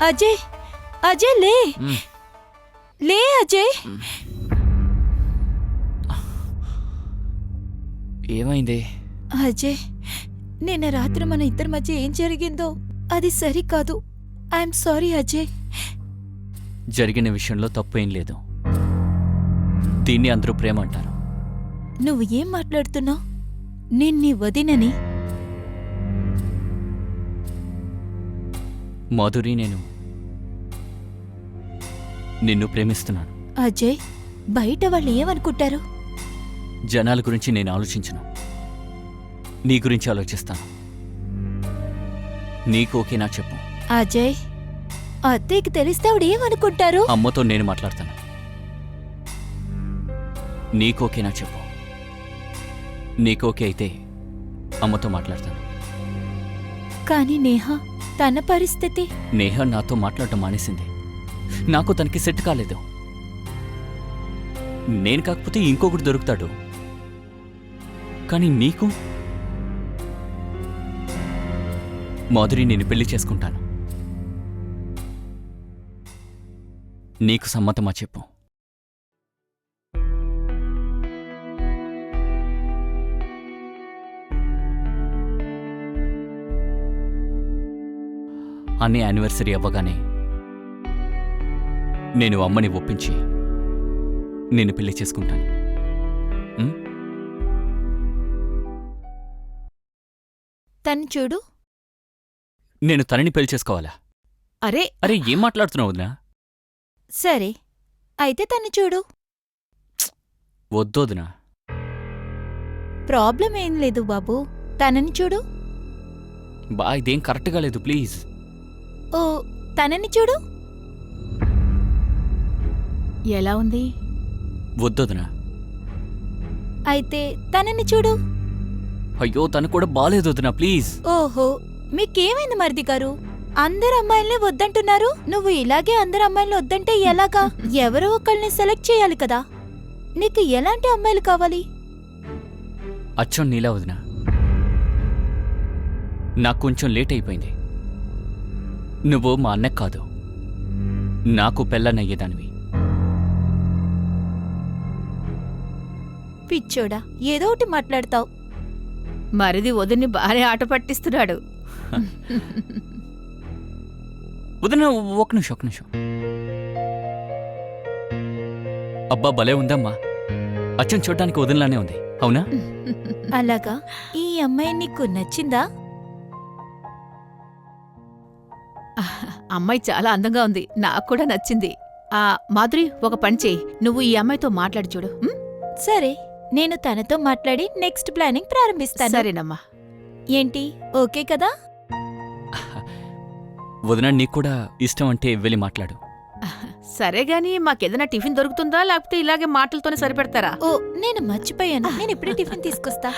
అజయ్, అజయ్ లే, లే అజయ్. ఏమైంది? అజయ్, నిన్న రాత్రి మన ఇద్దరి మధ్య ఏం జరిగిందో అది సరికాదు. I'm sorry Ajay. జరిగిన విషయంలో తప్పు ఏం లేదు. దీన్ని అందరూ ప్రేమ అంటారు. నువ్వు ఏం మాట్లాడుతున్నావు? నేను నీ వదినని. మాధురి, నేను నిన్ను ప్రేమిస్తున్నాను. అజయ్, బయట వాళ్ళు ఏమనుకుంటారు? జనాల గురించి నేను ఆలోచించను. నీ గురించి ఆలోచిస్తాను. నీకు ఓకేనా చెప్పు. అజయ్, అత్తయ్యకి తెలిస్తే ఆవిడ ఏమనుకుంటారు? అమ్మతో నేను మాట్లాడతాను. నీకోకేనా చెప్పు. నీకోకే అయితే అమ్మతో మాట్లాడతాను. కానీ నేహ, తన పరిస్థితి? నేహ నాతో మాట్లాడటం మానేసింది. నాకు తనకి సెట్ కాలేదు. నేను కాకపోతే ఇంకొకటి దొరుకుతాడు. కానీ నీకు? మాధురి, నేను పెళ్లి చేసుకుంటాను. నీకు సమ్మతమా చెప్పు. అన్ని యానివర్సరీ అవ్వగానే నేను అమ్మని ఒప్పించి నిన్ను పెళ్లి చేసుకుంటాను. తను చూడు. నేను తనని పెళ్లి చేసుకోవాలా? అరే అరే, ఏం మాట్లాడుతున్నావు వదినా? సరే, అయితే తను చూడు. వద్దోదినా. ప్రాబ్లం ఏం లేదు బాబు, తనని చూడు. ఇదేం కరెక్ట్గా లేదు, ప్లీజ్. ఓ, తనని చూడు. ఎలా ఉంది? వద్దోదినా. అయితే తనని చూడు. అయ్యో, తను కూడా బాలేదు వదినా, ప్లీజ్. ఓహో, మీకేమైంది మరిది గారు? అందరు అమ్మాయిల్ని వద్దంటున్నారు. నువ్వు ఇలాగే అందరు అమ్మాయిల్ని వద్దంటే ఎలాగా? ఎవరో ఒకళ్ళని సెలెక్ట్ చేయాలి కదా. నీకు ఎలాంటి అమ్మాయిలు కావాలి? అచ్చం నీలా వదినా. నాకు కొంచెం లేట్ అయిపోయింది. నువ్వు మా అన్నకు కాదు, నాకు పెళ్ళనయ్యేదానివి. పిచ్చోడా, ఏదో ఒకటి మాట్లాడతావు. మరిది వదిన్ని బాగా ఆట పట్టిస్తున్నాడు. వదిన, ఒక నిమిషం. అబ్బా, భలే ఉందమ్మా. అచ్చం చూడటానికి వదినలానే ఉంది, అవునా? అలాగా? ఈ అమ్మాయి నీకు నచ్చిందా? అమ్మాయి చాలా అందంగా ఉంది, నాకు కూడా నచ్చింది. మాధురి, ఒక పని చేయి, నువ్వు ఈ అమ్మాయితో మాట్లాడి చూడు. సరే, నేను తనతో మాట్లాడి నెక్స్ట్ ప్లానింగ్ ప్రారంభిస్తాను. సరేనమ్మా. ఏంటి, ఓకే కదా? వదిన, నీకు కూడా ఇష్టం అంటే వెళ్ళి మాట్లాడు. సరే గాని, మాకేదైనా టిఫిన్ దొరుకుతుందా, లేకపోతే ఇలాగే మాటలతోనే సరిపెడతారా? ఓ, నేను మర్చిపోయాను. నేను ఇప్పుడే టిఫిన్ తీసుకొస్తా.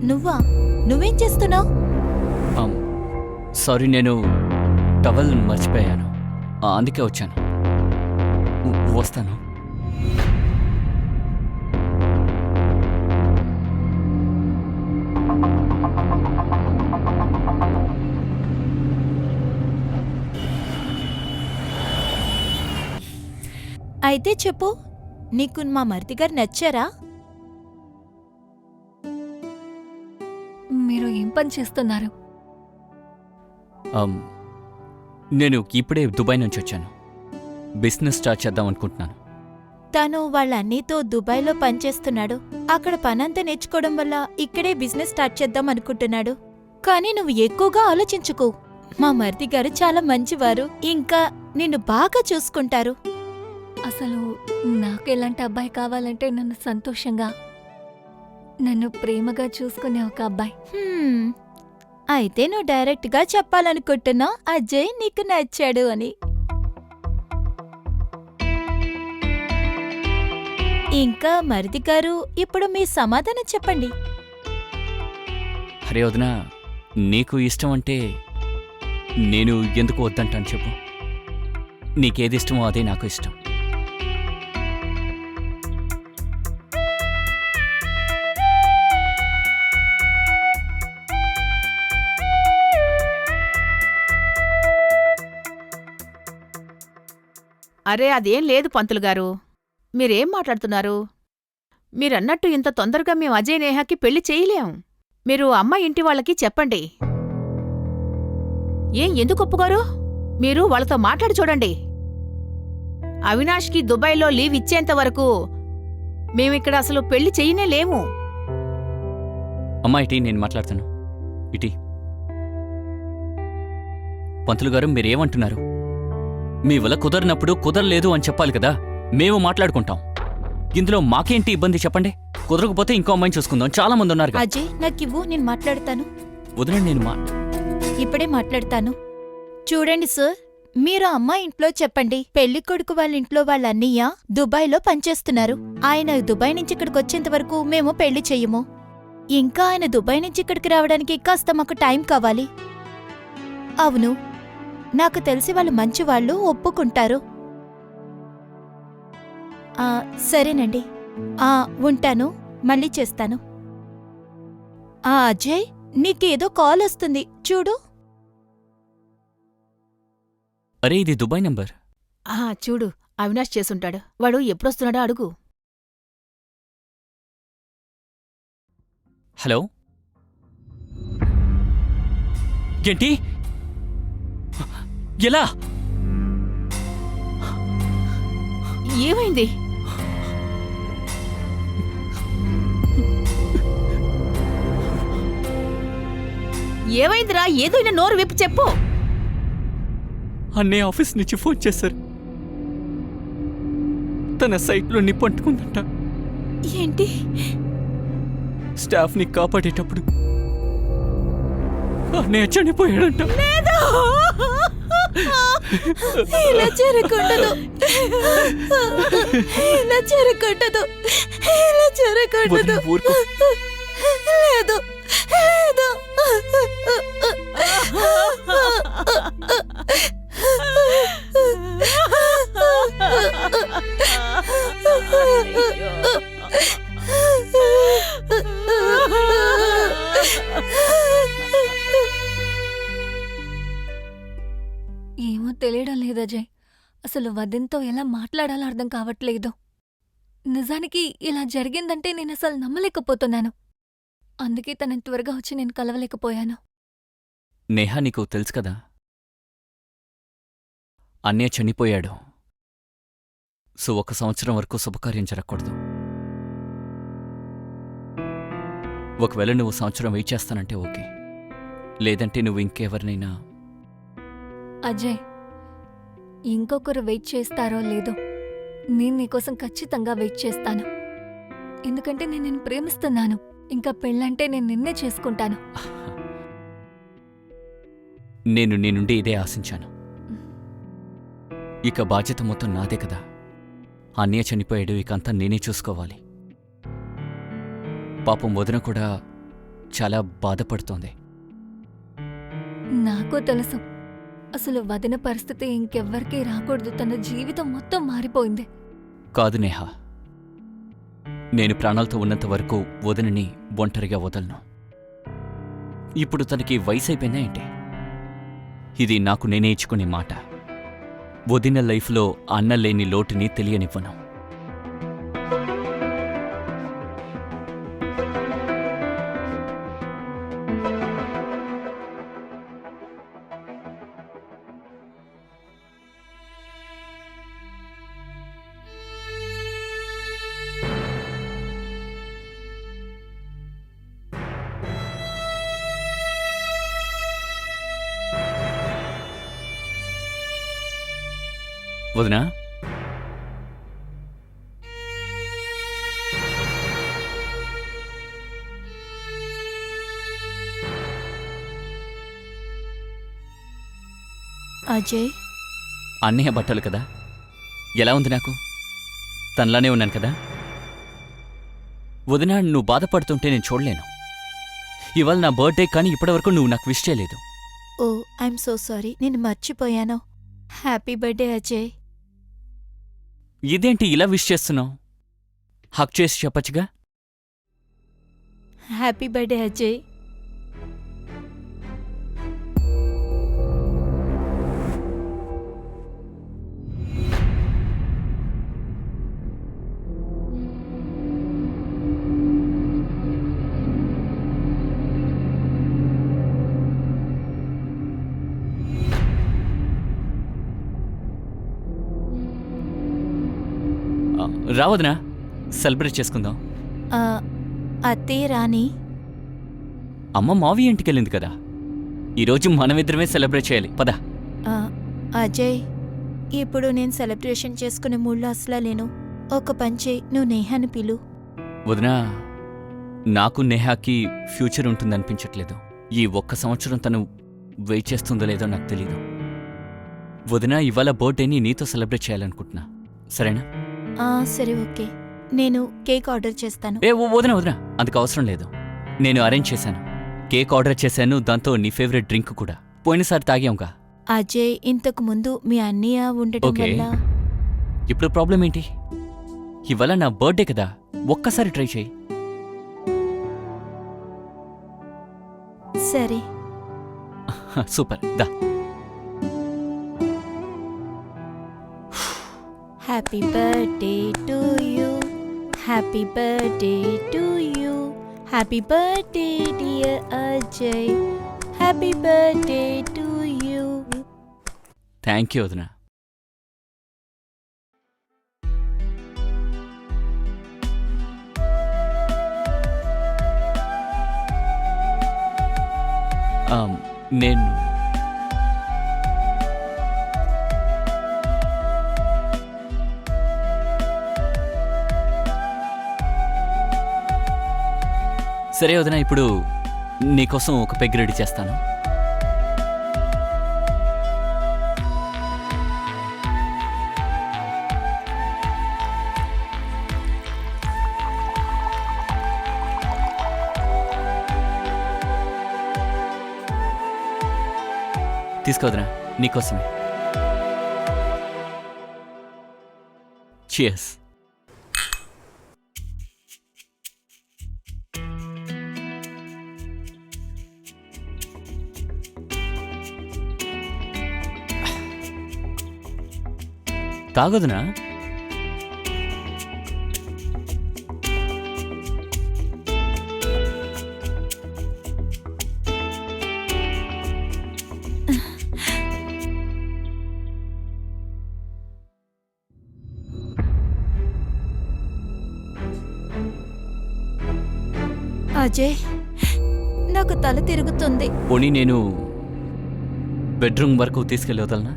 నువ్వా? నువ్వేం చేస్తున్నావు? సారీ, నేను టవల్ మర్చిపోయాను, అందుకే వచ్చాను. వస్తాను. అయితే చెప్పు, నీకు మా మరిది గారు నచ్చారా? మీరు ఏం పని చేస్తున్నారు? నేను ఇప్పుడే దుబాయ్ నుంచి వచ్చాను. బిజినెస్ స్టార్ట్ చేద్దాం అనుకుంటున్నాను. తను వాళ్ళ అన్నీతో దుబాయ్లో పనిచేస్తున్నాడు. అక్కడ పనంతా నేర్చుకోవడం వల్ల ఇక్కడే బిజినెస్ స్టార్ట్ చేద్దాం అనుకుంటున్నాడు. కానీ నువ్వు ఎక్కువగా ఆలోచించుకో. మా మరిది గారు చాలా మంచివారు, ఇంకా నిన్ను బాగా చూసుకుంటారు. అసలు నాకు ఎలాంటి అబ్బాయి కావాలంటే నన్ను సంతోషంగా, నన్ను ప్రేమగా చూసుకునే ఒక అబ్బాయి. అయితే నువ్వు డైరెక్ట్గా చెప్పాలనుకుంటున్నావు అజయ్ నీకు నచ్చాడు అని. ఇంకా మరిది గారు, ఇప్పుడు మీ సమాధానం చెప్పండి. హరే వదినా, నీకు ఇష్టం అంటే నేను ఎందుకు వద్దంటాను చెప్పు. నీకేది ఇష్టమో అదే నాకు ఇష్టం. అరే అదేం లేదు పంతులు గారు, మీరేం మాట్లాడుతున్నారు? మీరన్నట్టు ఇంత తొందరగా మేము అజయ్ నేహాకి పెళ్లి చేయలేం. మీరు అమ్మ ఇంటి వాళ్ళకి చెప్పండి. ఎందుకు ఒప్పుకోరు? మీరు వాళ్ళతో మాట్లాడి చూడండి. అవినాష్కి దుబాయ్లో లీవ్ ఇచ్చేంత వరకు మేమిక్కడ అసలు పెళ్లి చెయ్యనే లేము. అమ్మా ఇటీ, నేను మాట్లాడతాను. ఇటీ. పంతులు గారు, మీరేమంటున్నారు? మీ వల్ల కుదరనప్పుడు కుదరలేదు అని చెప్పాలి కదా. మేము మాట్లాడుకుంటాం. ఇందులో మాకేంటి ఇబ్బంది చెప్పండి. కుదరకపోతే ఇంకో అమ్మాయిని చూసుకుందాం, చాలా మంది ఉన్నారు. అజయ్ నాకివ్వు, నేను మాట్లాడతాను. వదిలేండి, నేను ఇప్పుడే మాట్లాడతాను. చూడండి సార్, మీరు అమ్మాయి ఇంట్లో చెప్పండి. పెళ్లి కొడుకు వాళ్ళ ఇంట్లో వాళ్ళ అన్నయ్య దుబాయ్లో పనిచేస్తున్నారు. ఆయన దుబాయ్ నుంచి ఇక్కడికి వచ్చేంత వరకు మేము పెళ్లి చెయ్యము. ఇంకా ఆయన దుబాయ్ నుంచి ఇక్కడికి రావడానికి కాస్త మాకు టైం కావాలి. అవును, నాకు తెలిసి వాళ్ళు మంచివాళ్ళు, ఒప్పుకుంటారు. సరేనండి. ఉంటాను, మళ్ళీ చేస్తాను. అజయ్, నీకేదో కాల్ వస్తుంది చూడు. అరే, ఇది దుబాయ్ నంబర్. చూడు, అవినాష్ చేసుంటాడు. వాడు ఎప్పుడొస్తున్నాడో అడుగు. హలో, ఏంటి? ఎలా? ఏమైంది? ఏమైందిరా? ఏదైనా నోరు విప్పి చెప్పు. అన్నయ్య ఆఫీస్ నుంచి ఫోన్ చేశారు. తన సైట్లో నిప్పు అంటుకుందంట. ఏంటి? స్టాఫ్ని కాపాడేటప్పుడు అన్నయ్య చనిపోయాడంట. ఇలా జరగకూడదు, ఇలా జరగకూడదు, ఇలా జరగకూడదు. ఊరుకో. లేదు, లేదు. ఏమో తెలియడం లేదు అజయ్. అసలు వదిన్తో ఎలా మాట్లాడాలో అర్థం కావట్లేదు. నిజానికి ఇలా జరిగిందంటే నేనసలు నమ్మలేకపోతున్నాను. అందుకే తన త్వరగా వచ్చి నేను కలవలేకపోయాను. నేహా, నీకు తెలుసు కదా, అన్నయ్య చనిపోయాడు. సో 1 సంవత్సరం వరకు శుభకార్యం జరగకూడదు. ఒకవేళ నువ్వు సంవత్సరం వెయిట్ చేస్తానంటే ఓకే, లేదంటే నువ్వు ఇంకెవరినైనా. అజయ్, ఇంకొకరు వెయిట్ చేస్తారో లేదో, నేను నీకోసం ఖచ్చితంగా వెయిట్ చేస్తాను. ఎందుకంటే నేను నిన్ను ప్రేమిస్తున్నాను. ఇంకా పెళ్ళంటే నేను నిన్నే చేసుకుంటాను. నేను నీ నుండి ఇదే ఆశించాను. ఇక బాధ్యత మొత్తం నాదే కదా. అన్నయ్య చనిపోయాడు, ఇక అంతా నేనే చూసుకోవాలి. పాపం వదిన కూడా చాలా బాధపడుతోంది. నాకు తెలుసు. అసలు వదిన పరిస్థితి ఇంకెవ్వరికీ రాకూడదు. తన జీవితం మొత్తం మారిపోయింది. కాదు నేహా, నేను ప్రాణాలతో ఉన్నంత వరకు వదినని ఒంటరిగా వదలను. ఇప్పుడు తనకి వయసైపోయినా ఏంటి? ఇది నాకు నేనే ఇచ్చుకునే మాట. వదిన లైఫ్లో అన్న లేని లోటుని తెలియనివ్వను. వదినా అజయ్, అన్నయ్య బట్టలు కదా, ఎలా ఉంది నాకు? తనలానే ఉన్నాను కదా? వదినా, నువ్వు బాధపడుతుంటే నేను చూడలేను. ఇవాళ నా బర్త్డే, కానీ ఇప్పటివరకు నువ్వు నాకు విష్ చేయలేదు. ఓ ఐఎమ్ సో సారీ, నేను మర్చిపోయాను. Happy birthday Ajay. ఇదేంటి ఇలా విష్ చేస్తున్నావు? హక్ చేసి చెప్పచ్చుగా. Happy birthday Ajay. రావద్దునా, సెలబ్రేట్ చేసుకుందాం. ఆ, అత్తయ్య రాని. అమ్మ మావి ఇంటికెళ్ళింది కదా, ఈరోజు మనమిద్దరమే సెలబ్రేట్ చేయాలి. పద. ఆ, అజయ్, ఇప్పుడు నేను సెలబ్రేషన్ చేసుకునే మూడ్లో అసలా లేను. ఒక పని చేయి, నువ్వు నేహాని పిలు. వదినా, నాకు నేహాకి ఫ్యూచర్ ఉంటుందనిపించట్లేదు. ఈ ఒక్క సంవత్సరం తను వెయిట్ చేస్తుందో లేదో నాకు తెలీదు. వదినా, ఇవాళ బర్త్డేని నీతో సెలబ్రేట్ చేయాలనుకుంటున్నా, సరేనా? సరే, ఓకే. నేను కేక్ ఆర్డర్ చేస్తాను. వదినా వదినా, అందుకు అవసరం లేదు. నేను అరేంజ్ చేశాను. కేక్ ఆర్డర్ చేశాను, దాంతో నీ ఫేవరెట్ డ్రింక్ కూడా. పోయినసారి తాగాంగా. అజయ్, ఇంతకు ముందు మీ అన్నయ్య ఉండటం ఓకే. వల్ల. ఇప్పుడు ప్రాబ్లం ఏంటి? ఇవాళ నా బర్త్డే కదా, ఒక్కసారి ట్రై చేయి. సరే. సూపర్, దా. Happy birthday to you, happy birthday to you, happy birthday dear Ajay, happy birthday to you. Thank you వదినా. నేను సరే వదినా, ఇప్పుడు నీకోసం ఒక పెగ్ రెడీ చేస్తాను. తీసుకోవద్దునా, నీకోసమే. చియర్స్. తాగొద్దునా? అజయ్, నాకు తల తిరుగుతుంది. పోనీ నేను బెడ్రూమ్ వరకు తీసుకెళ్ళి వదలనా?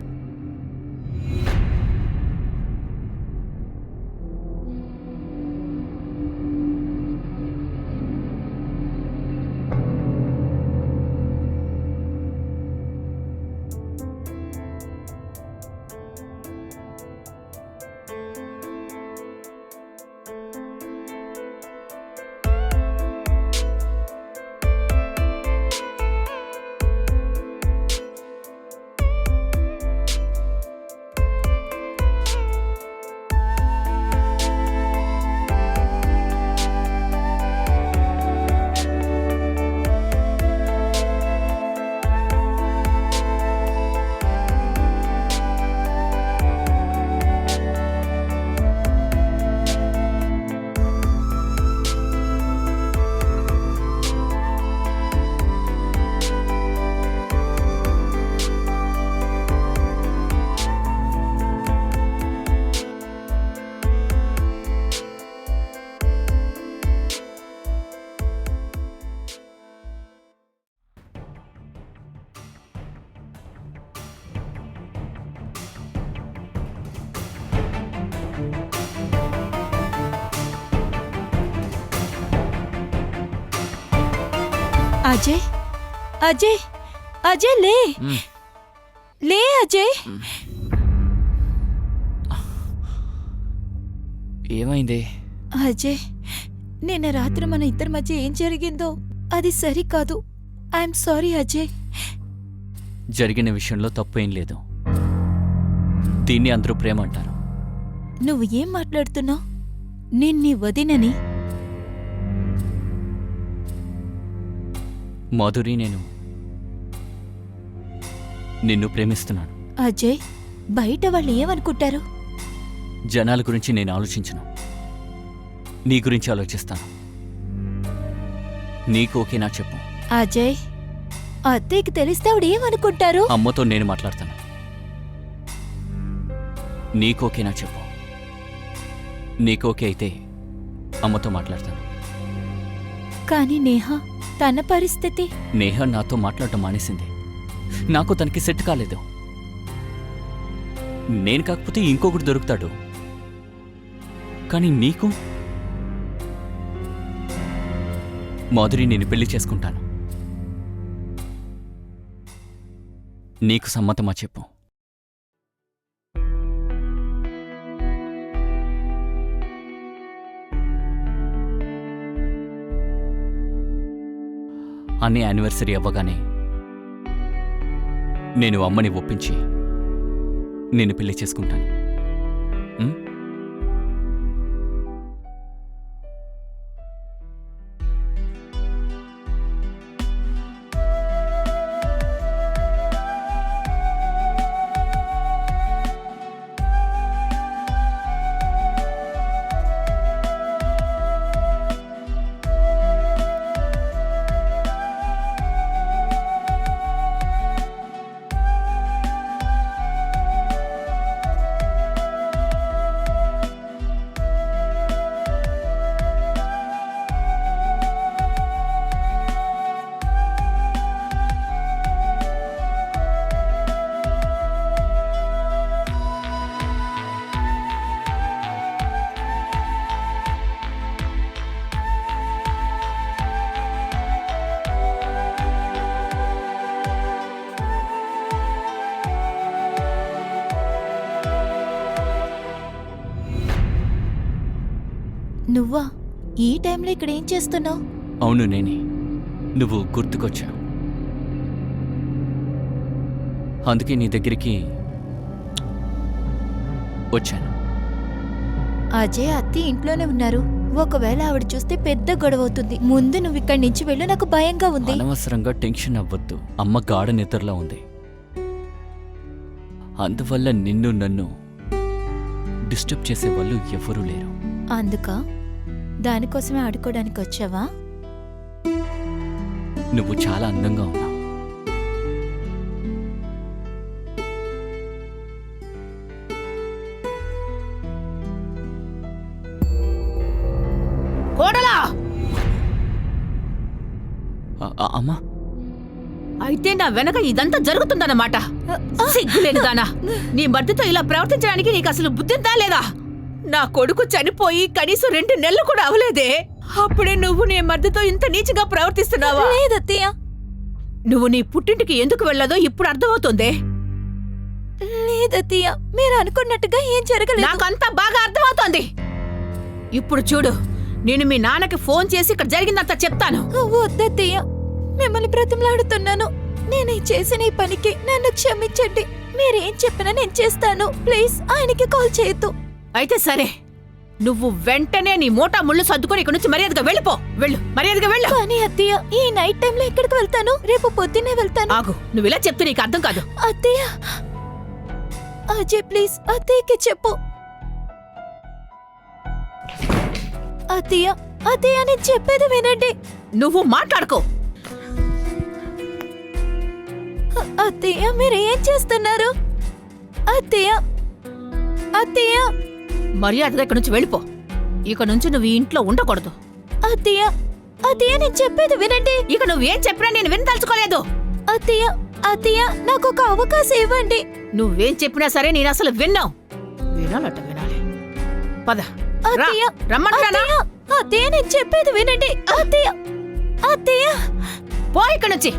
అజయ్ అజయ్ అజయ్ లే మ్. లే అజయ్. ఏమైంది? అజయ్ నిన్న రాత్రి మన ఇద్దరి మధ్య ఏం జరిగిందో అది సరికాదు. I'm sorry Ajay. జరిగిన విషయంలో తప్పు ఏం లేదు. దీన్ని అందరూ ప్రేమ అంటారు. నువ్వు ఏం మాట్లాడుతున్నావు? నేను నీ వదినని. మాధురి, నేను నిన్ను ప్రేమిస్తున్నాను. అజయ్ బయట వాళ్ళు ఏమనుకుంటారు? జనాల గురించి నేను ఆలోచించను. నీ గురించి ఆలోచిస్తాను. నీకు ఓకేనా చెప్పు. అజయ్ అత్తయ్యకి తెలిస్తే ఆవిడ ఏమనుకుంటారు? అమ్మతో నేను మాట్లాడతాను. నీకోకేనా చెప్పు. నీకోకే అయితే అమ్మతో మాట్లాడతాను. కానీ నేహ, తన పరిస్థితి? నేహ నాతో మాట్లాడటం మానేసింది. నాకు తనకి సెట్ కాలేదు. నేను కాకపోతే ఇంకొకటి దొరుకుతాడు. కానీ నీకు? మాధురి, నేను పెళ్లి చేసుకుంటాను. నీకు సమ్మతమా చెప్పు. అన్ని యానివర్సరీ అవ్వగానే నేను అమ్మని ఒప్పించి నిన్ను పెళ్లి చేసుకుంటాను. ఉం? నువ్వా? ఈ టైంలో ఇక్కడ ఏం చేస్తున్నావు? అవును, నేనే. నువ్వు గుర్తుకొచ్చావు. అందుకే నీ దగ్గరికి వచ్చాను. అజయ్ అత్తి ఇంట్లోనే ఉన్నారు. ఒకవేళ ఆవిడ చూస్తే పెద్ద గొడవ అవుతుంది. ముందు నువ్వు ఇక్కడి నుంచి వెళ్ళు, నాకు భయంగా ఉంది. అనవసరంగా టెన్షన్ అవ్వద్దు. అమ్మ గాఢ నిద్రలో ఉంది. అందువల్ల నిన్ను నన్ను డిస్టర్బ్ చేసేవాళ్ళు ఎవరూ లేరు. అందుకా? దానికోసమే ఆడుకోవడానికి వచ్చావా? నువ్వు చాలా అందంగా ఉన్నావు. కోడలా! అమ్మా, అయితే నా వెనక ఇదంతా జరుగుతుందన్నమాట. సిగ్గులేనిదానా! నీ మర్దితో ఇలా ప్రవర్తించడానికి నీకు అసలు బుద్ధింతా లేదా? నా కొడుకు చనిపోయి కనీసం 2 నెలలు కూడా అవలేదే, అప్పుడే నువ్వు నీ మర్దితో ఇంత నీచిగా ప్రవర్తిస్తున్నావా? లేదత్తయ్య. నువ్వు నీ పుట్టింటికి ఎందుకు వెళ్ళదో ఇప్పుడు అర్థమవుతోందే. లేదత్తయ్య, మీరు అనుకున్నట్టుగా ఏం జరగలేదు. నాకంతా బాగా అర్థమవుతోంది. ఇప్పుడు చూడు, నేను మీ నాన్నకి ఫోన్ చేసి ఇక్కడ జరిగిందంతా చెప్తాను. వద్దత్తయ్య, మిమ్మల్ని బ్రతిమలాడుతున్నాను. నేను చేసిన ఈ పనికి నన్ను క్షమించండి. మీరేం చెప్పినా నేను చేస్తాను. ప్లీజ్ ఆయనకి కాల్ చేయొద్దు. అయితే సరే, నువ్వు వెంటనే నీ మోటా ముళ్ళు సర్దుకొని ఇక్కడ నుంచి మర్యాదగా వెళ్ళిపో. వెళ్ళు, మర్యాదగా వెళ్ళు. కానీ అత్తయ్య, ఈ నైట్ టైంలో ఎక్కడికి వెళ్తాను? రేపు పొద్దున్నే వెళ్తాను. ఆగు, నువ్వు ఇలా చెప్తే నీకు అర్థం కాదు. అత్తయ్య, అజయ్ ప్లీజ్ అత్తయ్యకి చెప్పు. అత్తయ్య, అత్తయ్య నేను చెప్పేది వినండి. నువ్వు మాట్లాడుకో. అత్తయ్య మీరు ఏం చేస్తున్నారు? అత్తయ్య, అత్తయ్య, మర్యాదగా ఇక్కడ నుంచి వెళ్ళిపో. ఇక నుంచి నువ్వు ఈ ఇంట్లో ఉండకూడదు. అత్తయ్య, అత్తయ్య నేను చెప్పేది వినండి. ఇక నువ్వేం చెప్పినా నేను వినదలుచుకోలేదు. అత్తయ్య, అత్తయ్య నాకు ఒక అవకాశం ఇవ్వండి. నువ్వేం చెప్పినా సరే నేను అసలు విన్నావు. వినాలట వినాలి. పద, రా. అత్తయ్య, రమ్మంటున్నానా? అత్తయ్య, అత్తయ్య నేను చెప్పేది వినండి. అత్తయ్య, అత్తయ్య, పో ఇక్కడి నుంచి.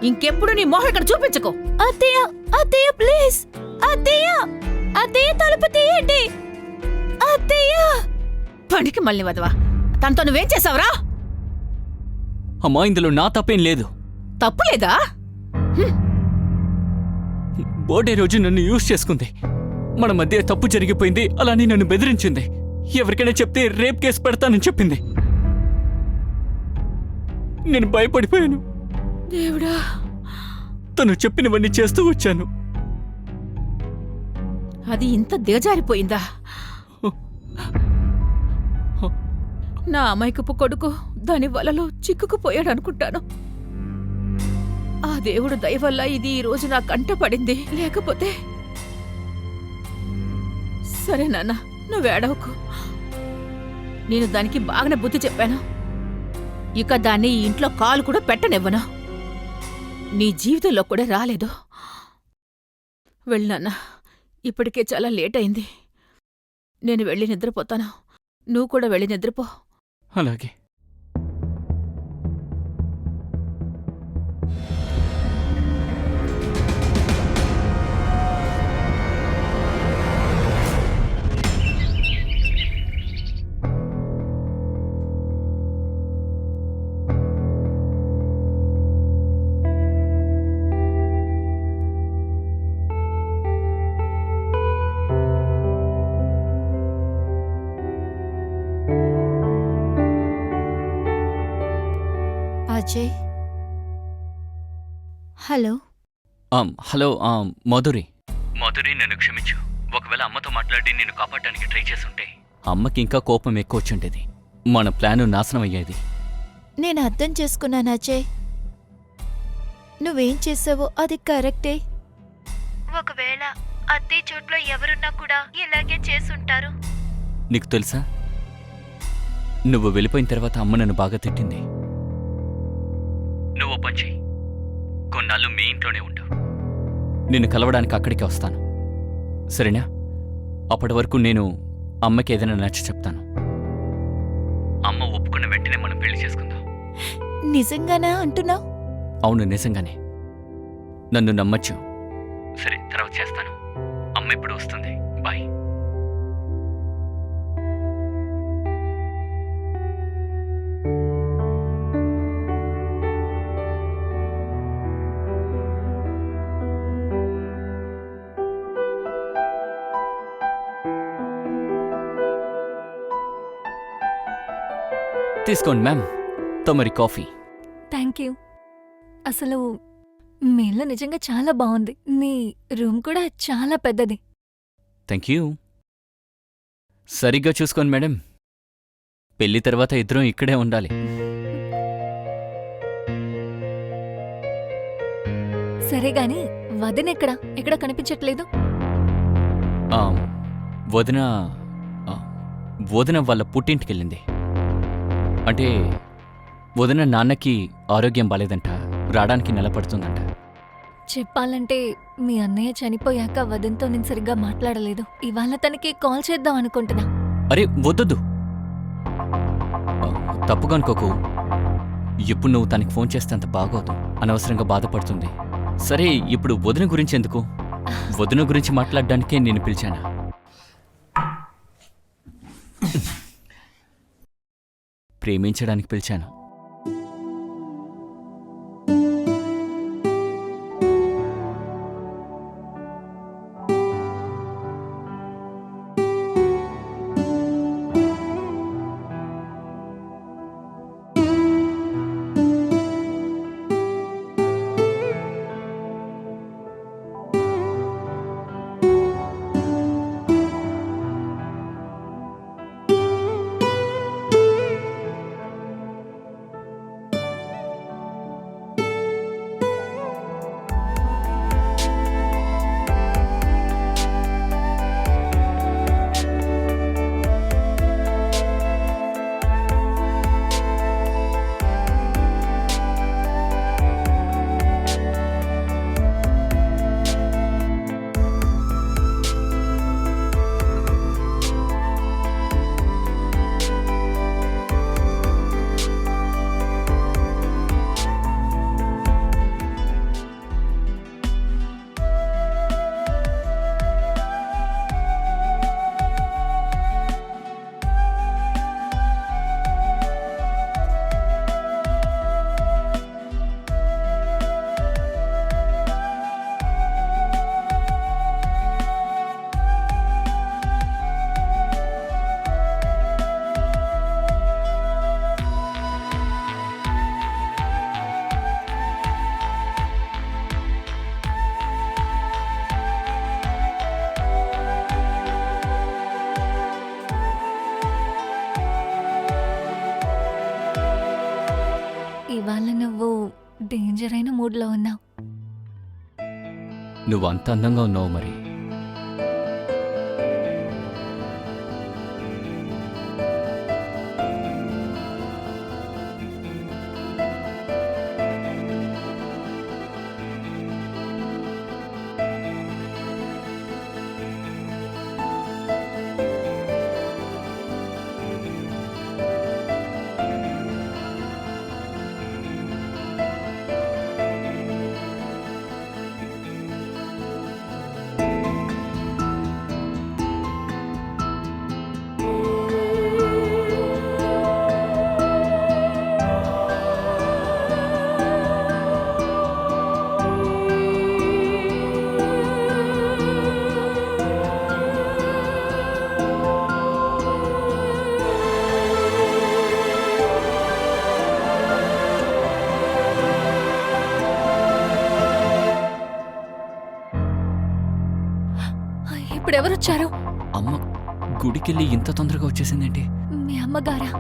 ఇంకెప్పుడు నీ మొహం ఇక్కడ చూపించకు. అత్తయ్య అత్తయ్య ప్లీజ్ అత్తయ్య అత్తయ్య తలుపు తీయండి అత్తయ్య. పనికి మళ్ళీ వదవా. తనతో నువ్వేం చేసావురా? అమ్మా, ఇందులో నా తప్పేం లేదు. తప్పులేదా? బర్త్డే రోజు నన్ను యూజ్ చేసుకుంది. మన మధ్య తప్పు జరిగిపోయింది, అలాని నన్ను బెదిరించింది. ఎవరికైనా చెప్తే రేప్ కేసు పెడతానని చెప్పింది. నేను భయపడిపోయాను. దేవుడా, తను చెప్పినవన్నీ చేస్తూ వచ్చాను. అది ఇంత దిగజారిపోయిందా? నా అమాయకపు కొడుకు దాని వలలో చిక్కుకుపోయాడు అనుకుంటాను. ఆ దేవుడు దయ వల్ల ఇది ఈ రోజు నా కంట పడింది. లేకపోతే సరే నాన్న, నువ్వేడవకు. నేను దానికి బాగానే బుద్ధి చెప్పాను. ఇక దాన్ని ఈ ఇంట్లో కాలు కూడా పెట్టనివ్వను. నీ జీవితంలో కూడా రాలేదు. వెళ్ళినాన్న, ఇప్పటికే చాలా లేట్ అయింది. నేను వెళ్ళి నిద్రపోతాను. నువ్వు కూడా వెళ్ళి నిద్రపో. అలాగే. అజయ్. హలో. హలో మాధురి. మాధురి, నన్ను క్షమించు. ఒకవేళ అమ్మతో మాట్లాడి నిన్ను కాపాడడానికి ట్రై చేసుంటే అమ్మకి ఇంకా కోపం ఎక్కువ వచ్చుండేది. మన ప్లాను నాశనం అయ్యేది. నేను అర్థం చేసుకున్నాను అజయ్. నువ్వేం చేసావో అది కరెక్టే. ఒకవేళ అత్తయ్య చోట్లో ఎవరున్నా కూడా ఇలాగే చేసుంటారు. నీకు తెలుసా, నువ్వు వెళ్ళిపోయిన తర్వాత అమ్మ నన్ను బాగా తిట్టింది. నువ్వు పని చెయ్యి, కొన్నాళ్ళు మీ ఇంట్లోనే ఉండు. నిన్ను కలవడానికి అక్కడికే వస్తాను, సరేనా? అప్పటి వరకు నేను అమ్మకి ఏదైనా నచ్చ చెప్తాను. అమ్మ ఒప్పుకున్న వెంటనే మనం పెళ్లి చేసుకుందాం. నిజంగానా అంటున్నావు? అవును, నిజంగానే. నన్ను నమ్మచ్చు. సరే, తర్వాత చేస్తాను. అమ్మ ఇప్పుడు వస్తుంది. బాయ్. తీసుకోండి మ్యామ్, తమరి కాఫీ. Thank you. అసలు మీ ఇల్లు నిజంగా చాలా బాగుంది. నీ రూమ్ కూడా చాలా పెద్దది. Thank you. సరిగ్గా చూసుకోండి మేడం. పెళ్లి తర్వాత ఇద్దరం ఇక్కడే ఉండాలి. సరే గాని వదినెక్కడా? ఎక్కడ కనిపించట్లేదు. ఆ, వదిన ఆ, వదిన వాళ్ళ పుట్టింటికెళ్ళింది. అంటే వదిన నాన్నకి ఆరోగ్యం బాలేదంట, రావడానికి నెలపడుతుందంట. చెప్పాలంటే మీ అన్నయ్య చనిపోయాక వదినతో నేను సరిగ్గా మాట్లాడలేదు. ఇవాళ తనకి కాల్ చేద్దాం అనుకుంటున్నా. అరే వద్దొద్దు, తప్పుగా అనుకోకు. ఇప్పుడు నువ్వు తనకి ఫోన్ చేస్తే అంత బాగోదు, అనవసరంగా బాధపడుతుంది. సరే, ఇప్పుడు వదిన గురించి ఎందుకు? వదిన గురించి మాట్లాడడానికే నేను పిలిచాను. ప్రేమించడానికి పిలిచాను. డేంజర్ అయిన మూడ్లో ఉన్నావు. నువ్వు అంత అందంగా ఉన్నావు మరి. ఇప్పుడెవరొచ్చారు? అమ్మ గుడికెళ్ళి ఇంత తొందరగా వచ్చేసిందేంటి? మీ అమ్మగారా?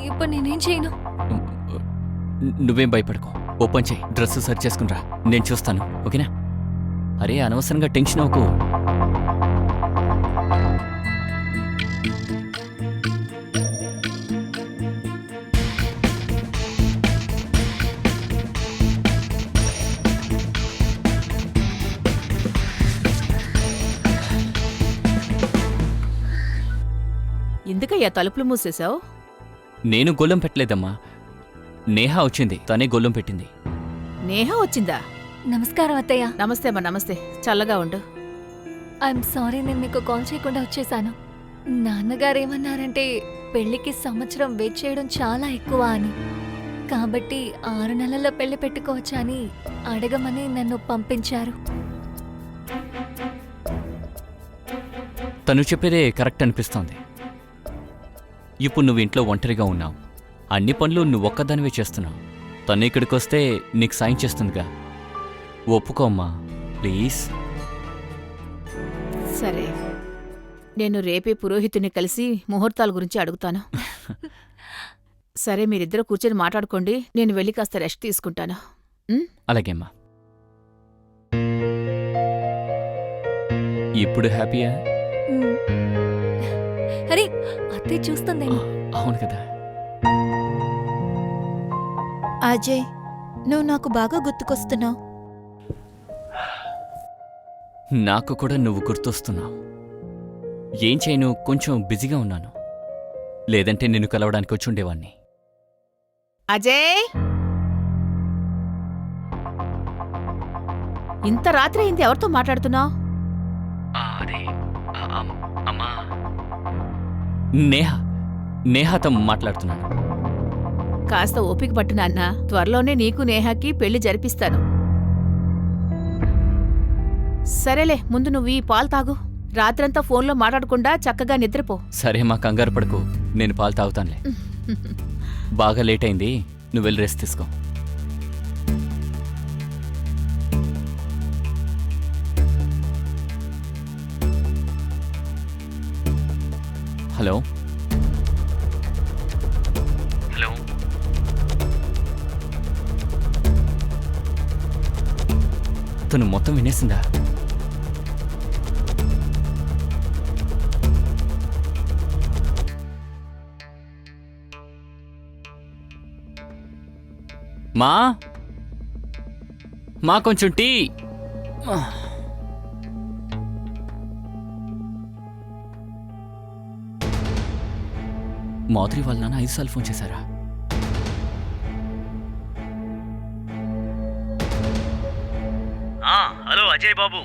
ఇప్పుడు నేనేం చేయను? నువ్వేం భయపడకు. ఓపెన్ చేయి, డ్రెస్ సర్చ్ చేసుకునిరా, నేను చూస్తాను. ఓకేనా? అరే అనవసరంగా టెన్షన్ అవ్వకు. ఎందుకయ్యా తలుపులు మూసేశావు? నేను గొల్లం పెట్టలేదమ్మా, నేహా వచ్చింది, తనే గొల్లం పెట్టింది. నేహ వచ్చిందా? నమస్కారం అత్తయ్య. నమస్తే అమ్మా, నమస్తే. చల్లగా ఉండు. ఐఎమ్ సారీ, నేను మీకు కాల్ చేయకుండా వచ్చేసాను. నాన్నగారు ఏమన్నారంటే పెళ్లికి సంవత్సరం వెయిట్ చేయడం చాలా ఎక్కువ అని, కాబట్టి 6 నెలల్లో పెళ్లి పెట్టుకోవచ్చా అని అడగమని నన్ను పంపించారు. తను చెప్పేదే కరెక్ట్ అనిపిస్తోంది. ఇప్పుడు నువ్వు ఇంట్లో ఒంటరిగా ఉన్నావు, అన్ని పనులు నువ్వు ఒక్కదానివే చేస్తున్నావు. తను ఇక్కడికొస్తే నీకు సాయం చేస్తుందిగా. ఒప్పుకోమ్మా ప్లీజ్. సరే, నేను రేపే పురోహితుని కలిసి ముహూర్తాల గురించి అడుగుతాను. సరే, మీరిద్దరూ కూర్చొని మాట్లాడుకోండి, నేను వెళ్ళి కాస్త రెస్ట్ తీసుకుంటాను. అలాగేమ్మా. ఇప్పుడు హ్యాపీయా? అరే అత్తయ్య చూస్తుందేమో. అవును కదా. అజయ్, నువ్వు నాకు బాగా గుర్తుకొస్తున్నావు. నాకు కూడా నువ్వు గుర్తొస్తున్నావు. ఏం చేయను, కొంచెం బిజీగా ఉన్నాను. లేదంటే నిన్ను కలవడానికి వచ్చి ఉండేవాణ్ణి. అజయ్, ఇంత రాత్రి అయింది, ఎవరితో మాట్లాడుతున్నావు? నేహాతో మాట్లాడుతున్నాను. కాస్త ఓపిక పట్టు నాన్న, త్వరలోనే నీకు నేహాకి పెళ్లి జరిపిస్తాను. సరేలే, ముందు నువ్వు ఈ పాలు తాగు. రాత్రంతా ఫోన్లో మాట్లాడకుండా చక్కగా నిద్రపో. సరే మా కంగారు పడకు, నేను పాలు తాగుతానులే. బాగా లేట్ అయింది, నువ్వు వెళ్ళి రెస్ట్ తీసుకో. హలో హలో, తను మొత్తం వినేసిందా? మా కొంచెం టీ. మాధురి వాళ్ళ నాన్న 5 సార్లు ఫోన్ చేశారా? హలో అజయ్ బాబు.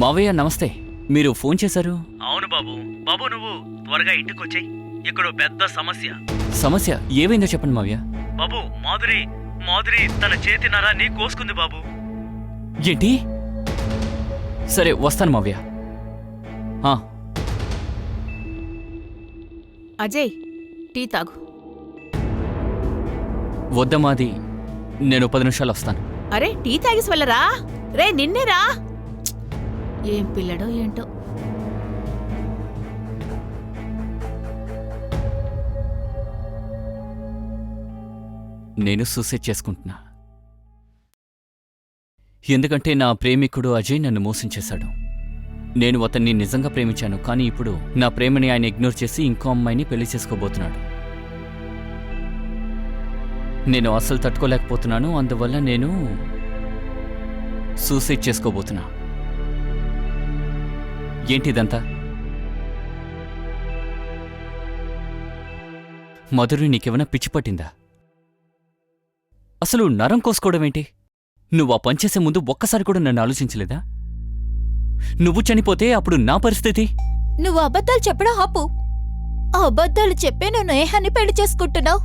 మావయ్య నమస్తే, మీరు ఫోన్ చేశారు? అవును బాబు. బాబు నువ్వు త్వరగా ఇంటికొచ్చేయ్, ఇక్కడ పెద్ద సమస్య. సమస్య ఏమైందో చెప్పండి మావయ్య. బాబు, మాధురి తన చేతి నరాన్ని కోసుకుంది బాబు. ఏంటి? సరే వస్తాను మావయ్య. అజయ్, టీ తాగు. వద్దమాది, నేను 10 నిమిషాలు వస్తాను. అరే, టీ తాగేసి వెళ్ళరా? రే నిన్నేరా? ఏం పిల్లడో ఏంటో. నేను సూసైడ్ చేసుకుంటున్నా. ఎందుకంటే నా ప్రేమికుడు అజయ్ నన్ను మోసం చేశాడు. నేను అతన్ని నిజంగా ప్రేమించాను, కానీ ఇప్పుడు నా ప్రేమని ఆయన ఇగ్నోర్ చేసి ఇంకో అమ్మాయిని పెళ్లి చేసుకోబోతున్నాడు. నేను అస్సలు తట్టుకోలేకపోతున్నాను. అందువల్ల నేను సూసైడ్ చేసుకోబోతున్నా. ఏంటిదంతా? మధురి, నీకేమైనా పిచ్చి పట్టిందా? అసలు నరం కోసుకోవడం ఏంటి? నువ్వు ఆ పనిచేసే ముందు ఒక్కసారి కూడా నన్ను ఆలోచించలేదా? నువ్వు చనిపోతే అప్పుడు నా పరిస్థితి? నువ్వు అబద్ధాలు చెప్పడం ఆపు. ఆ అబద్ధాలు చెప్పే నువ్వు నేహాన్ని పెళ్లి చేసుకుంటున్నావు.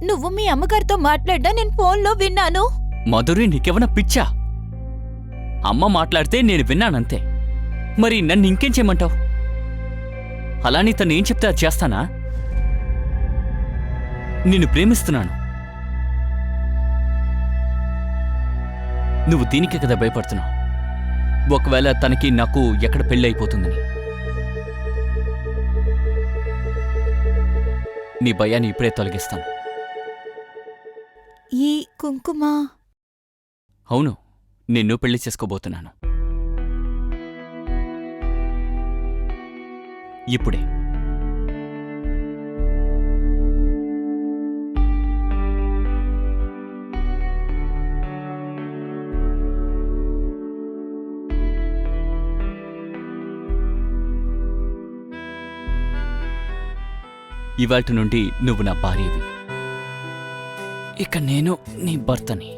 నువ్వు మీ అమ్మగారితో మాట్లాడ్డా నేను ఫోన్లో విన్నాను. మధురి, నీకేమైనా పిచ్చా? అమ్మ మాట్లాడితే నేను విన్నానంతే. మరి నన్ను ఇంకేం చేయమంటావు? అలానే తను ఏం చెప్తే అది చేస్తానా? నిన్ను ప్రేమిస్తున్నాను. నువ్వు దీనికే కదా భయపడుతున్నావు, ఒకవేళ తనకి నాకు ఎక్కడ పెళ్ళి అయిపోతుందని. నీ భయాన్ని ఇప్పుడే తొలగిస్తాను. ఈ కుంకుమ అవును, నిన్ను పెళ్లి చేసుకోబోతున్నాను. ఇప్పుడే. ఇవాల్టి నుండి నువ్వు నా భార్యవి. ఇక నేను నీ భర్తని.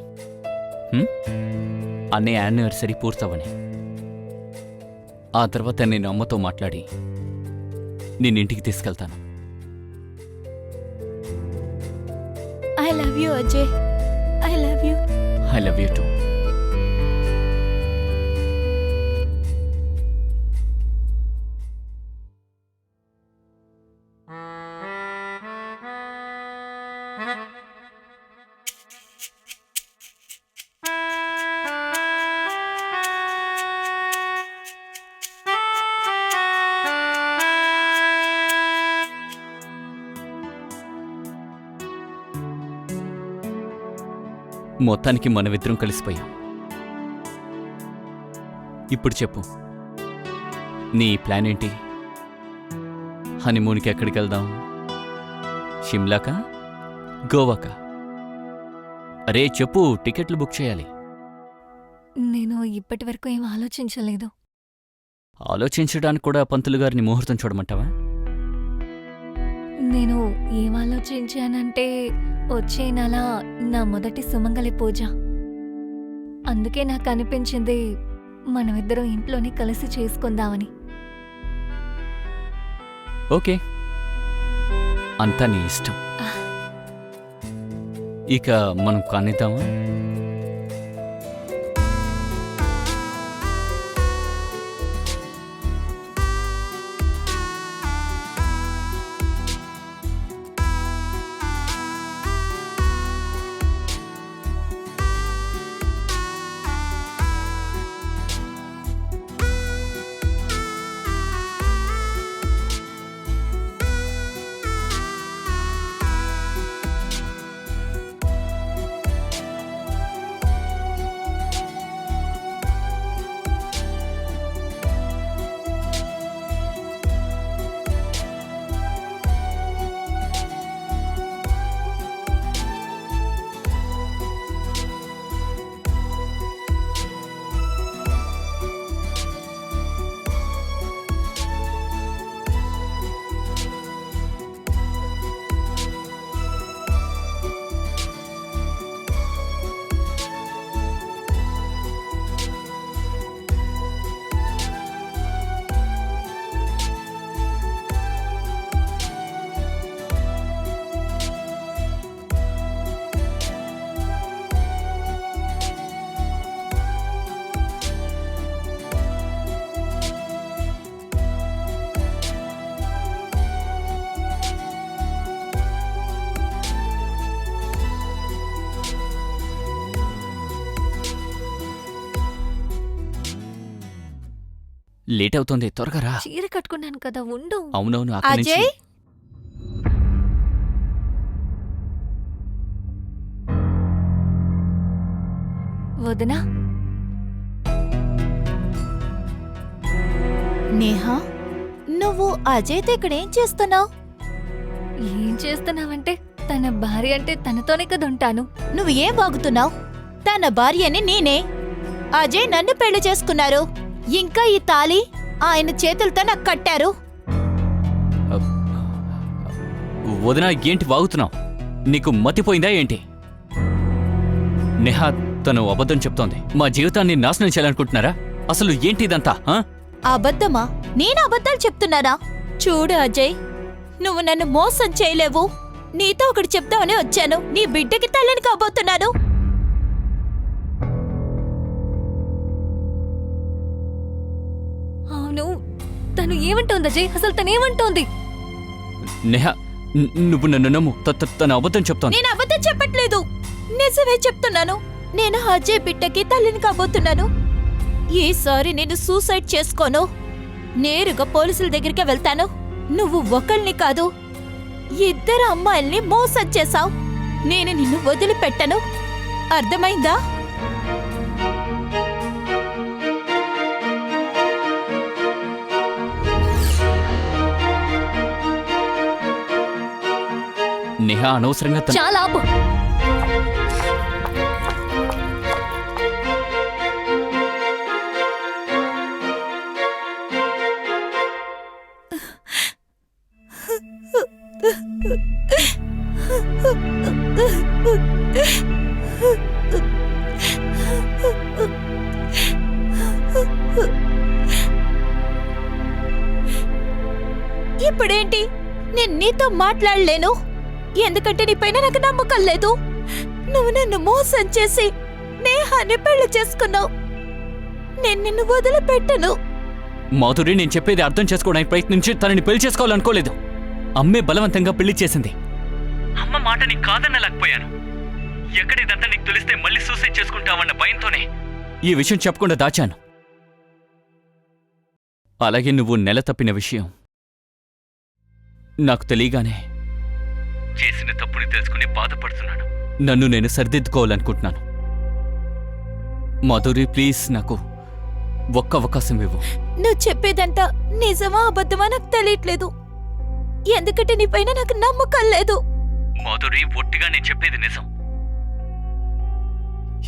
అన్నయ్య యానివర్సరీ పూర్తవని ఆ తర్వాత నేను అమ్మతో మాట్లాడి నిన్నింటికి తీసుకెళ్తాను. I love you Ajay. I love you. I love you two. మొత్తానికి మనమిద్దరం కలిసిపోయాం. ఇప్పుడు చెప్పు, నీ ప్లాన్ ఏంటి? హనీమూన్కి ఎక్కడికి వెళ్దాం? షిమ్లాకా, గోవాకా? అరే చెప్పు, టికెట్లు బుక్ చేయాలి. నేను ఇప్పటి వరకు ఏం ఆలోచించలేదు. ఆలోచించడానికి కూడా పంతులు గారిని ముహూర్తం చూడమంటావా? నేను ఏం ఆలోచించానంటే వచ్చే నెల నా మొదటి సుమంగళి పూజ. అందుకే నాకు అనిపించింది మనమిద్దరం ఇంట్లోనే కలిసి చేసుకుందామని. ఓకే, అంతా నీ ఇష్టం. ఇక మనం కానిద్దామా? లేట్ అవుతుంది, త్వరగా రా. చీర కట్టుకున్నాను కదా, ఉండు. అవునవును, అక్కడి నుంచి అజయ్ వదినా. నేహా, నువ్వు అజయ్తో ఇక్కడేం చేస్తున్నావు? ఏం చేస్తున్నావంటే తన భార్య అంటే తనతోనే కదా ఉంటాను. నువ్వు ఏం బాగుతున్నావు? తన భార్యని నేనే. అజయ్ నన్ను పెళ్లి చేసుకున్నారు. ఇంకా ఈ తాళి ఆయన చేతులతో నాకు కట్టారు. వదినా, ఏంటి వాగుతున్నావు? నీకు మతిపోయిందా ఏంటి? నెహా తను అబద్ధం చెప్తోంది. మా జీవితాన్ని నాశనం చేయాలనుకుంటున్నారా? అసలు ఏంటి ఇదంతా? అబద్ధమా? నేను అబద్ధాలు చెప్తున్నానా? చూడు అజయ్, నువ్వు నన్ను మోసం చేయలేవు. నీతో ఒకటి చెప్తామని వచ్చాను. నీ బిడ్డకి తల్లిని కాబోతున్నాను. అవును, తను ఏమంటోంది అజయ్? అసలు తనేమంటోంది? నెహా, నువ్వు నన్ను నమ్ము. తను అబద్ధం చెప్తోంది. నేను అబద్ధం చెప్పట్లేదు, నిజమే చెప్తున్నాను. నేను అజయ్ బిడ్డకి తల్లిని కాబోతున్నాను. ఈసారి నేను సూసైడ్ చేసుకోను. నేరుగా పోలీసుల దగ్గరికి వెళ్తాను. నువ్వు ఒకళ్ళని కాదు, 2 అమ్మాయిల్ని మోసం చేశావు. నేను నిన్ను వదిలిపెట్టను. అర్థమైందా? నెహా అనవసరంగా చాలా ఆపు. ఇప్పుడేంటి? నేను నీతో మాట్లాడలేను, ఎందుకంటే నీపైన నాకు నమ్మకం లేదు. నువ్వు నన్ను మోసం చేసి నేహాన్ని పెళ్లి చేసుకున్నావు. నేను నిన్ను వదిలిపెట్టను. మాధురి, నేను చెప్పేది అర్థం చేసుకోవడానికి ప్రయత్నించి తనని పెళ్లి చేసుకోవాలనుకోలేదు. అమ్మే బలవంతంగా పెళ్లి చేసింది. అమ్మ మాట నీకు కాదనలేకపోయాను. ఎక్కడ ఇదంతా నీకు తెలిస్తే మళ్ళీ సూసైడ్ చేసుకుంటావన్న భయంతోనే ఈ విషయం చెప్పకుండా దాచాను. అలాగే నువ్వు నెల తప్పిన విషయం నాకు తెలియగానే చేసిన తప్పుని తెలుసుకుని బాధపడుతున్నాను. నన్ను నేను సరిదిద్దుకోవాలనుకుంటున్నాను. మాధురి, ప్లీజ్ నాకు ఒక్క అవకాశం ఇవ్వు. నువ్వు చెప్పేదంతా నిజమా అబద్ధమా నాకు తెలియట్లేదు, ఎందుకంటే నీపైన నాకు నమ్మకం లేదు. మాధురి, ఒట్టిగా నేను చెప్పేది నిజం.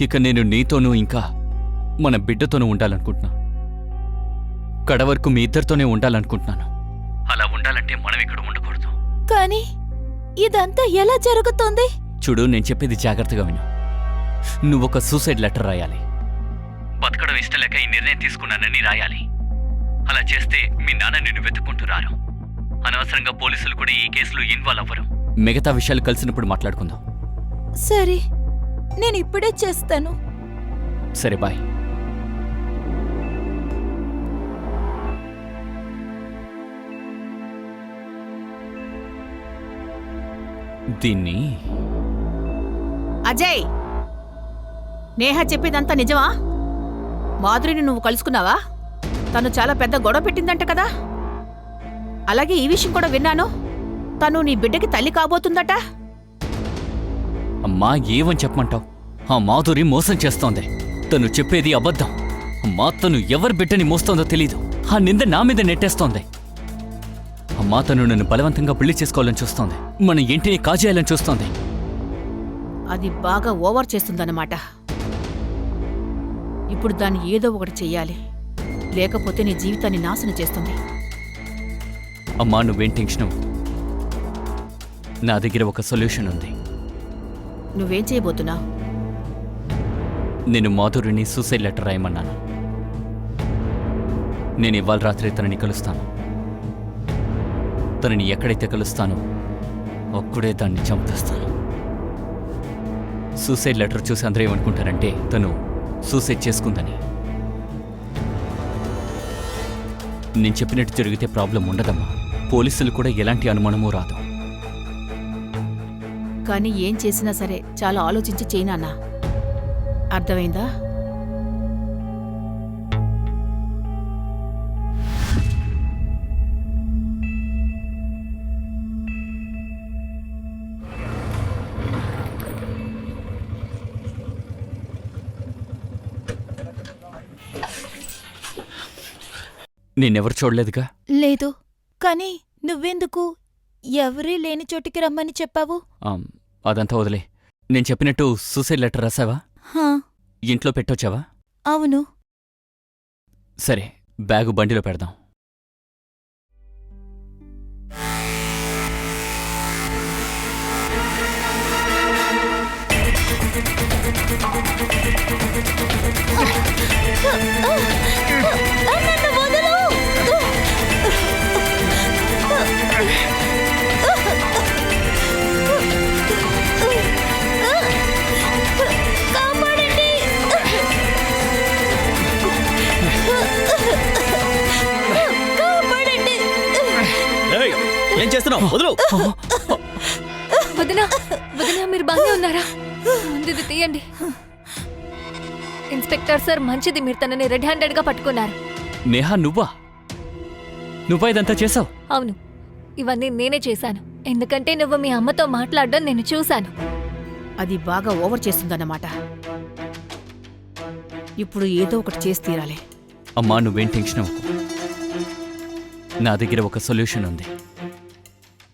ఇక నేను నీతోనూ ఇంకా మన బిడ్డతోనూ ఉండాలనుకుంటున్నా. కడవరకు మీ ఇద్దరితోనే ఉండాలనుకుంటున్నాను. అలా ఉండాలంటే మనం ఇక్కడ ఉండకూడదు. కానీ ఇదంతా ఎలా జరుగుతోంది? చూడు, నేను చెప్పేది జాగ్రత్తగా విను. నువ్వొక సూసైడ్ లెటర్ రాయాలి. బతకడం ఇష్టం లేక ఈ నిర్ణయం తీసుకున్నానని రాయాలి. అలా చేస్తే మీ నాన్న నిన్ను వెతుక్కుంటూ రారు. అనవసరంగా పోలీసులు కూడా ఈ కేసులో ఇన్వాల్వ్ అవ్వరు. మిగతా విషయాలు కలిసినప్పుడు మాట్లాడుకుందాం. సరే, నేను ఇప్పుడే చేస్తాను. సరే, బాయ్. దీన్ని అజయ్, నేహ చెప్పేదంతా నిజమా? మాధురిని నువ్వు కలుసుకున్నావా? తను చాలా పెద్ద గొడవ పెట్టిందంట కదా. అలాగే ఈ విషయం కూడా విన్నాను, తను నీ బిడ్డకి తల్లి కాబోతుందట. అమ్మా, ఏమని చెప్పమంటావు? ఆ మాధురి మోసం చేస్తోంది. తను చెప్పేది అబద్ధం. అమ్మా, తను ఎవరి బిడ్డని మోస్తోందో తెలీదు. ఆ నింద నా మీద నెట్టేస్తోంది. అమ్మా, తను నన్ను బలవంతంగా పెళ్లి చేసుకోవాలని చూస్తోంది. మన ఇంటిని కాజేయాలని చూస్తోంది. అది బాగా ఓవర్ చేస్తుందన్నమాట. ఇప్పుడు దాన్ని ఏదో ఒకటి చెయ్యాలి, లేకపోతే నీ జీవితాన్ని నాశనం చేస్తుంది. అమ్మా, నువ్వేం టెన్షన్ అవ్వకు. నా దగ్గర ఒక సొల్యూషన్ ఉంది. నువ్వేం చేయబోతున్నావు? నేను మాధురిని సూసైడ్ లెటర్ రాయమన్నాను. నేను ఇవాళ రాత్రి తనని కలుస్తాను. తనని ఎక్కడైతే కలుస్తానో అక్కడే దాన్ని చంపేస్తాను. సూసైడ్ లెటర్ చూసి అందరూ ఏమనుకుంటారంటే తను సూసైడ్ చేసుకుందని. నేను చెప్పినట్టు జరిగితే ప్రాబ్లం ఉండదమ్మా. పోలీసులు కూడా ఎలాంటి అనుమానమూ రాదు. కానీ ఏం చేసినా సరే చాలా ఆలోచించి చేయనా, అర్థమైందా? నిన్నెవరు చూడలేదుగా? లేదు. కానీ నువ్వెందుకు ఎవరీ లేని చోటికి రమ్మని చెప్పావు? అదంతా వదిలే. నేను చెప్పినట్టు సూసైడ్ లెటర్ రాసావా? హా, ఇంట్లో పెట్టొచ్చావా? అవును. సరే, బ్యాగు బండిలో పెడదాం. నన్ను వదలు! కాపాడండి! కాపాడండి! ఏయ్, ఏం చేస్తున్నావు? వదులు. వదినా వదినా మీరు బాగానే ఉన్నారా? ముందు ఇది తీయండి. ఇన్స్పెక్టర్ సార్, మంచిది మీరు తనని రెడ్ హ్యాండెడ్ గా పట్టుకున్నారు. నేహా, నువ్వా ఇదంతా చేసావు? అవును, ఇవన్నీ నేనే చేశాను. ఎందుకంటే నువ్వు మీ అమ్మతో మాట్లాడడం నేను చూశాను. అది బాగా ఓవర్ చేస్తుందన్నమాట. ఇప్పుడు ఏదో ఒకటి చేసి తీరాలి. అమ్మా, నువ్వేం టెన్షన్ అవ్వకు. నా దగ్గర ఒక సొల్యూషన్ ఉంది.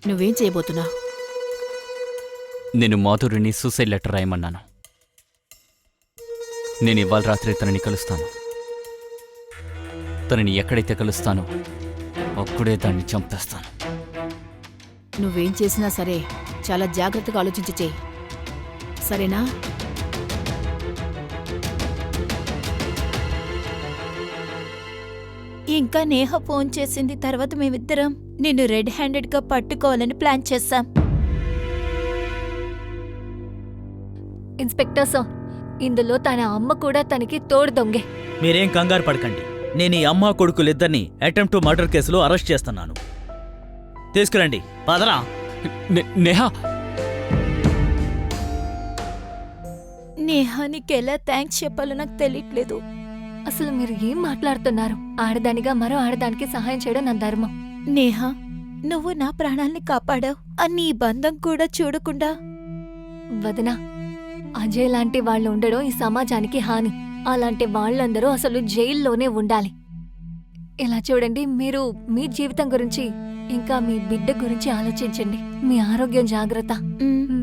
నువ్వేం చేయబోతున్నావు? నేను మాధురిని సూసైడ్ లెటర్ రాయమన్నాను. నేను ఇవాళ రాత్రి తనని కలుస్తాను. తనని ఎక్కడైతే కలుస్తానో అప్పుడే దాన్ని చంపేస్తాను. నువ్వేం చేసినా సరే చాలా జాగ్రత్తగా ఆలోచించి చెయ్యి, సరేనా? ఇంకా నేహ ఫోన్ చేసింది. తర్వాత మేమిద్దరం నిన్ను రెడ్ హ్యాండెడ్ గా పట్టుకోవాలని ప్లాన్ చేశాం. ఇన్స్పెక్టర్ సార్, ఇందులో తన అమ్మ కూడా తనకి తోడు దొంగే. మీరేం కంగారు పడకండి. నేను ఈ అమ్మ కొడుకులిద్దరిని అటెంప్ట్ టు మర్డర్ కేసులో అరెస్ట్ చేస్తున్నాను. తీసుకురండి, పదరా. నేహా, నేహ నీకెలా థ్యాంక్స్ చెప్పాలో నాకు తెలియట్లేదు. అసలు మీరు ఏం మాట్లాడుతున్నారు? ఆడదానిగా మరో ఆడదానికి సహాయం చేయడం నా ధర్మం. నేహ, నువ్వు నా ప్రాణాల్ని కాపాడావు. నీ బంధం కూడా చూడకుండా. వదనా, అజయ్ లాంటి వాళ్ళు ఉండడం ఈ సమాజానికి హాని. అలాంటి వాళ్ళందరూ అసలు జైల్లోనే ఉండాలి. ఇలా చూడండి, మీరు మీ జీవితం గురించి ఇంకా మీ బిడ్డ గురించి ఆలోచించండి. మీ ఆరోగ్యం జాగ్రత్త. మ్,